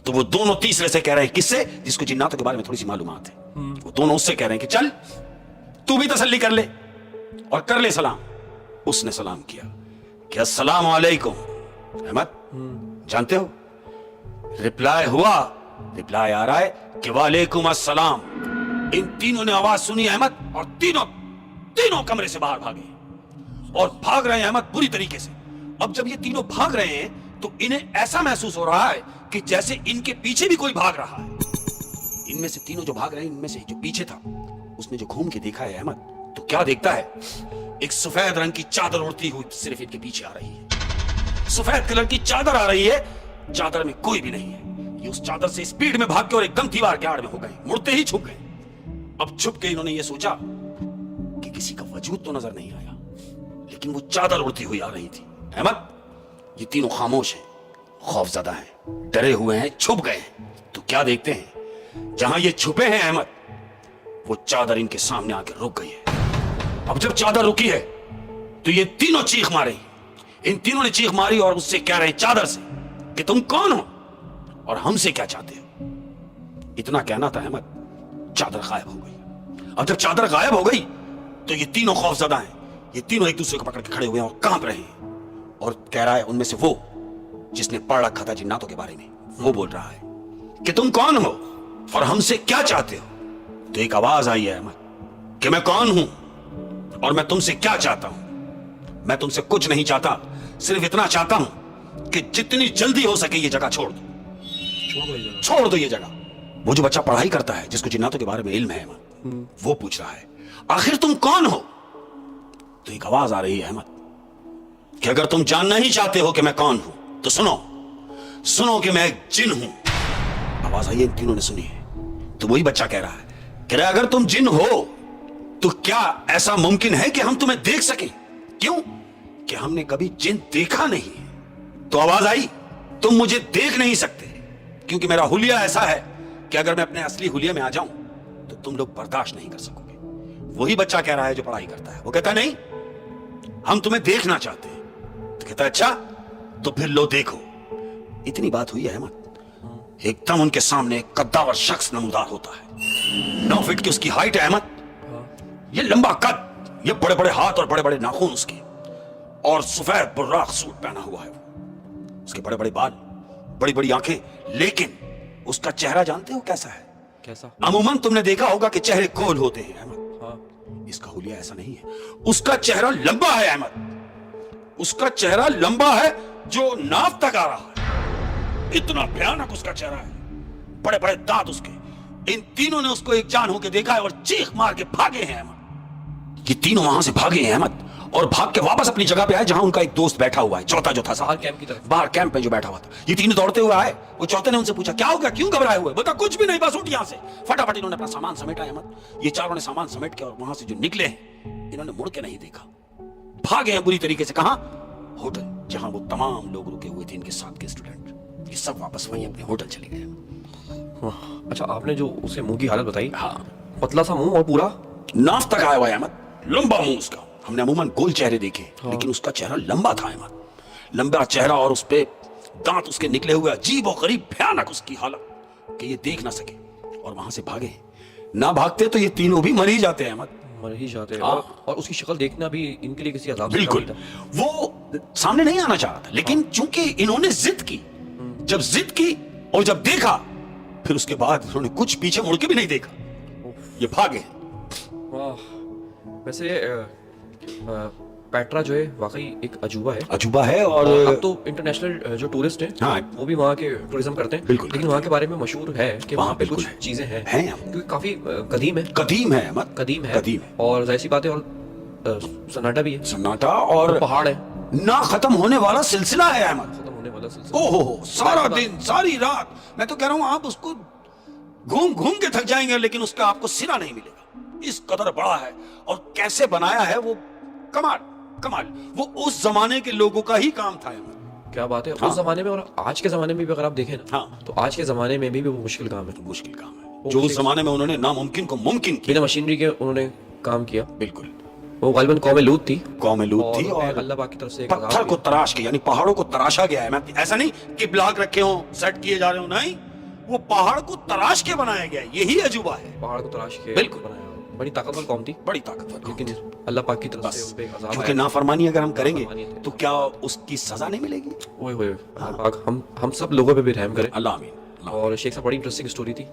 तो वो दोनों तीसरे से कह रहे हैं, किससे? जिसको जिन्नातों के बारे में थोड़ी सी मालूमात है। वो दोनों उससे कह रहे हैं कि चल तू भी तसल्ली कर ले और कर ले सलाम। उसने सलाम किया कि अस्सलाम वालेकुम। अहमद जानते हो रिप्लाई हुआ, रिप्लाई आ रहा है कि वालेकुम अस्सलाम। इन तीनों ने आवाज सुनी अहमद, और तीनों कमरे से बाहर भागे और भाग रहे हैं अहमद बुरी तरीके से। अब जब ये तीनों भाग रहे हैं तो इन्हें ऐसा महसूस हो रहा है कि जैसे इनके पीछे भी कोई भाग रहा है। इनमें से तीनों जो भाग रहे हैं, इनमें से जो पीछे था उसने जो घूम के देखा है अहमद, तो क्या देखता है? एक सफेद रंग की चादर उड़ती हुई सिर्फ इनके पीछे आ रही है। सफेद कलर की चादर आ रही है, चादर में कोई भी नहीं है। ये उस चादर से स्पीड में भाग के और एकदम दीवार के आड़ में हो गए, मुड़ते ही छुप गए। अब छुप के इन्होंने ये सोचा कि किसी का वजूद तो नजर नहीं आया, लेकिन वो चादर उड़ती हुई आ रही थी। अहमद ये तीनों खामोश हैं, खौफजदा हैं, डरे हुए हैं, छुप गए हैं। तो क्या देखते हैं? जहां ये छुपे हैं अहमद, वो चादर इनके सामने आके रुक गई है। अब जब चादर रुकी है तो ये तीनों चीख मारे। इन तीनों ने चीख मारी और उससे कह रहे हैं चादर से कि तुम कौन हो और हमसे क्या चाहते हो? इतना कहना था अहमद, चादर गायब हो गई। अब जब चादर गायब हो गई तो ये तीनों खौफजदा हैं। ये तीनों एक दूसरे को पकड़ के खड़े हुए हैं और कांप रहे हैं। और कह रहा है उनमें से वो जिसने पढ़ रखा था जिन्नातों के बारे में, वो बोल रहा है कि तुम कौन हो और हमसे क्या चाहते हो? तो एक आवाज आई है अहमद कि मैं कौन हूं और मैं तुमसे क्या चाहता हूं। मैं तुमसे कुछ नहीं चाहता, सिर्फ इतना चाहता हूं कि जितनी जल्दी हो सके ये जगह छोड़ दो, छोड़ दो ये जगह। वो जो बच्चा पढ़ाई करता है, जिसको जिन्नातों के बारे में इल्म है अहमद, वो पूछ रहा है आखिर तुम कौन हो? तो एक आवाज आ रही है अहमद कि अगर तुम जानना ही चाहते हो कि मैं कौन हूं तो सुनो कि मैं एक जिन हूं। आवाज आई, इन तीनों ने सुनी है। तो वही बच्चा कह रहा है कि अगर तुम जिन हो तो क्या ऐसा मुमकिन है कि हम तुम्हें देख सकें? क्यों कि हमने कभी जिन देखा नहीं है। तो आवाज आई, तुम मुझे देख नहीं सकते क्योंकि मेरा हुलिया ऐसा है कि अगर मैं अपने असली हुलिया में आ जाऊं तो तुम लोग बर्दाश्त नहीं कर सकोगे। वही बच्चा कह रहा है जो पढ़ाई करता है। वो कहता है नहीं, हम तुम्हें देखना चाहते हैं। तो कहता है अच्छा तो फिर लो देखो। इतनी बात हुई है अहमद, एकदम उनके सामने एक कद्दावर शख्स नमूदार होता है। 9 फीट की उसकी हाइट है अहमद, ये लंबा कद, ये बड़े बड़े हाथ और बड़े बड़े नाखून उसके, और सफेद बुर्राक सूट पहना हुआ है। उसके बड़े बड़े बाल, बड़ी बड़ी आंखें, लेकिन उसका चेहरा जानते हो कैसा है? कैसा? अमूमन तुमने देखा होगा कि चेहरे गोल होते हैं अहमद। हाँ। इसका हुलिया ऐसा नहीं है। उसका चेहरा लंबा है अहमद, उसका चेहरा लंबा है जो नाव तक आ रहा है। इतना भयानक उसका चेहरा है, बड़े बड़े दांत उसके। इन तीनों ने उसको एक जान होके देखा है और चीख मार के भागे हैं अहमद। ये तीनों वहां से भागे हैं अहमद, और भाग के वापस अपनी जगह पे आए जहां उनका एक दोस्त बैठा हुआ है, चौथा जो था बाहर कैंप की तरफ, बाहर कैंप में जो बैठा हुआ था। ये तीनों दौड़ते हुए आए। वो चौथे ने उनसे पूछा क्या हो गया, क्यों घबराए हुए? बता कुछ भी नहीं, बस उठ यहां से। फटाफट इन्होंने अपना सामान समेटा अहमद। ये चारों ने सामान समेट के और वहां से जो निकले हैं, इन्होंने मुड़ के नहीं देखा, भागे हैं बुरी तरीके से। कहां? होटल जहां वो तमाम लोग रुके हुए थे, इनके साथ के स्टूडेंट, ये सब वापस वहीं अपने होटल चले गए। अच्छा, आपने जो उसे मुंह की हालत बताई, हाँ, पतला सा मुंह और पूरा नाफ तक आया हुआ है अहमद, लंबा मुंह उसका। हमने अमूमन गोल चेहरे देखे, लेकिन उसका चेहरा लंबा था अहमद, लंबा चेहरा, और उस पे दांत उसके निकले हुए, अजीब और गरीब भयानक उसकी हालत कि ये देख ना सके, और वहां से भागे। ना भागते तो ये तीनों भी मर ही जाते हैं अहमद, मर ही जाते हैं। हाँ। और उसकी शक्ल देखना भी इनके लिए किसी अजाब से बिल्कुल। कम था। वो सामने नहीं आना चाह रहा था, लेकिन चूंकि इन्होंने जिद की, जब जिद की और जब देखा, फिर उसके बाद उन्होंने कुछ पीछे मुड़ के भी नहीं देखा, ये भागे। वैसे पेट्रा जो है वाकई एक अजूबा है, अजूबा है। और अब तो इंटरनेशनल जो टूरिस्ट हैं, हाँ, वो भी वहाँ के टूरिज्म करते हैं। बिल्कुल। लेकिन वहाँ के बारे में मशहूर है कि वहाँ पे बिल्कुल कुछ है। चीजें हैं क्योंकि काफी कदीम है। कदीम है अहमद, कदीम है और जाहिर सी बात है, और सन्नाटा भी है, सन्नाटा, और पहाड़ है, ना खत्म होने वाला सिलसिला है अहमद। खत्म होने वाला सिलसिला। ओहो, सारा दिन सारी रात। मैं तो कह रहा हूं आप उसको घूम घूम के थक जाएंगे, लेकिन उसका आपको सिरा नहीं मिलेगा। इस कदर बड़ा है, और कैसे बनाया है वो, कमाल कमाल। वो उस जमाने के लोगों का ही काम था अहमद। क्या बात है। हाँ। उस जमाने में और आज के जमाने में भी अगर आप देखें ना, हाँ, तो आज के जमाने में भी वो मुश्किल काम है। मुश्किल काम है। जो उस जमाने में उन्होंने नामुमकिन को मुमकिन किया, बिना मशीनरी के उन्होंने काम किया। बिल्कुल। वो गालिबन कौम लूत थी, कौम लूत थी, और अल्लाह पाक की तरफ से एक पत्थर को तराश के, यानी पहाड़ों को तराशा गया है। मैं ऐसा नहीं कि ब्लॉक रखे हो, सेट किए जा रहे हो, नहीं, وہ پہاڑ کو تراش کے بنایا گیا ہے، یہی عجوبہ ہے. پہاڑ کو تلاش کے بالکل. بنایا. بڑی طاقتور قوم تھی بڑی طاقتور قوم. لیکن اللہ پاک کی طرف بس سے ان پہ ایک عذاب کیونکہ آیا. نافرمانی اگر ہم کریں گے نافرمانی ہے. تو کیا اس کی سزا نہیں ملے گی؟ اوئے ہوئے اللہ پاک ہم سب لوگوں پہ بھی رحم کرے. اللہ آمین. اور شیخ صاحب بڑی انٹرسٹنگ اسٹوری تھی.